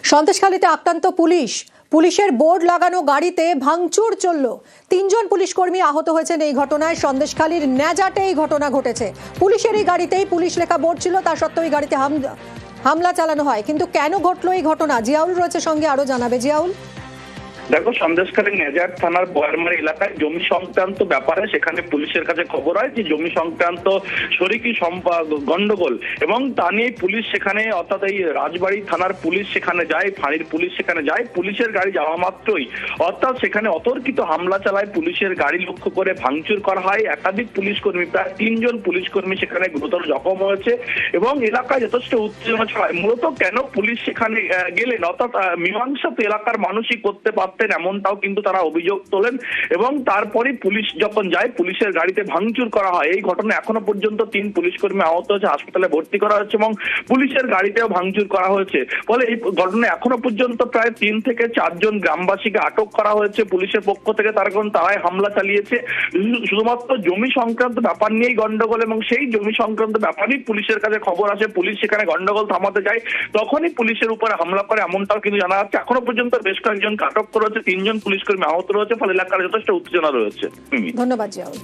সন্দেশখালীতে আক্রান্ত পুলিশ, পুলিশের বোর্ড লাগানো গাড়িতে ভাঙচুর চলল। 3 জন পুলিশ কর্মী আহত হয়েছেন এই ঘটনায়। সন্দেশখালীর ন্যাজাটে এই ঘটনা ঘটেছে। পুলিশের এই গাড়িতেই পুলিশ লেখা বোর্ড ছিল, তা সত্ত্বেও এই গাড়িতে হামলা চালানো হয়। কিন্তু কেন ঘটলো এই ঘটনা, জিয়াউল রয়েছে সঙ্গে, আরো জানাবে জিয়াউল। দেখো, সন্দেশখালী নেজার থানার বয়ারমারি এলাকায় জমি সংক্রান্ত ব্যাপারে সেখানে পুলিশের কাছে খবর হয় যে জমি সংক্রান্ত শরিকি গন্ডগোল, এবং তা নিয়ে পুলিশ সেখানে, অর্থাৎ এই রাজবাড়ী থানার পুলিশ সেখানে যায়, ফাঁড়ির পুলিশ সেখানে যায়। পুলিশের গাড়ি যাওয়া মাত্রই অর্থাৎ সেখানে অতর্কিত হামলা চালায়, পুলিশের গাড়ি লক্ষ্য করে ভাঙচুর করা হয়। একাধিক পুলিশ কর্মী, প্রায় 3 জন পুলিশ কর্মী সেখানে গুরুতর জখম হয়েছে এবং এলাকায় যথেষ্ট উত্তেজনা ছড়ায়। মূলত কেন পুলিশ সেখানে গেলেন, অর্থাৎ মীমাংসা তো এলাকার মানুষই করতে পারতেন, এমনটাও কিন্তু তারা অভিযোগ তোলেন। এবং তারপরে পুলিশ যখন যায়, পুলিশের গাড়িতে ভাঙচুর করা হয়। এই ঘটনা এখনো পর্যন্ত 3 পুলিশ কর্মী আহত হয়েছে, হাসপাতালে ভর্তি করা হয়েছে এবং পুলিশের গাড়িতেও ভাঙচুর করা হয়েছে। ফলে এই ঘটনা এখনো পর্যন্ত প্রায় 3 থেকে 4 জন গ্রামবাসীকে আটক করা হয়েছে পুলিশের পক্ষ থেকে। তার কারণ তারাই হামলা চালিয়েছে শুধুমাত্র জমি সংক্রান্ত ব্যাপার নিয়েই গন্ডগোল, এবং সেই জমি সংক্রান্ত ব্যাপারই পুলিশের কাছে খবর আসে। পুলিশ সেখানে গন্ডগোল থামাতে যায়, তখনই পুলিশের উপরে হামলা করে, এমনটাও কিন্তু জানা যাচ্ছে। এখনো পর্যন্ত বেশ কয়েকজনকে আটক করা হচ্ছে, 3 জন পুলিশ কর্মী আহত রয়েছে। ফলে এলাকার যথেষ্ট উত্তেজনা রয়েছে। ধন্যবাদ জিয়াউল।